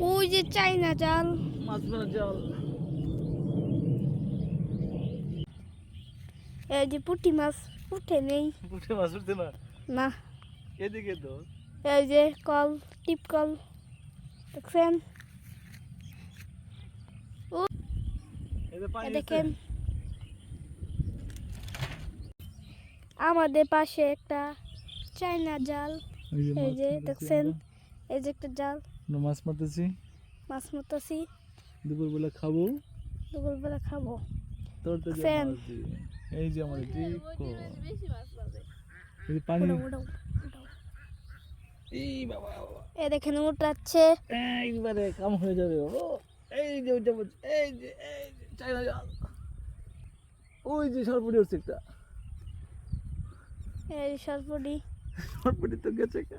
ওই যে চাইনা জাল, মাছ মারা জাল। এই যে পুঁটি মাছ উঠে নেই। পুঁটি মাছ উঠছে না, না, এদিকে তো। এই যে কল, টিপ কল দেখছেন, এই যে পানি দেখেন আমাদের পাশে একটা চাইনা জাল, এই যে দেখছেন, এই যে একটা জাল, মাছ মারতেছি, মাছ মারতেছি, দুপুরবেলা খাবো, দুপুরবেলা খাবো। তোর তো ফ্যান। এই যে আমাদের এই পানি। উড়াও, উড়াও, উড়াও। এই বাবা বাবা, এ দেখেন উঠাচ্ছে, এইবারে কাম হয়ে যাবে। ও এই যে ওইটা বলছে, এই যে চাইনা জাল, ওই যে সরপুরি হচ্ছে একটা। এই সরপুরি। সরপুরি তো গেছে কা।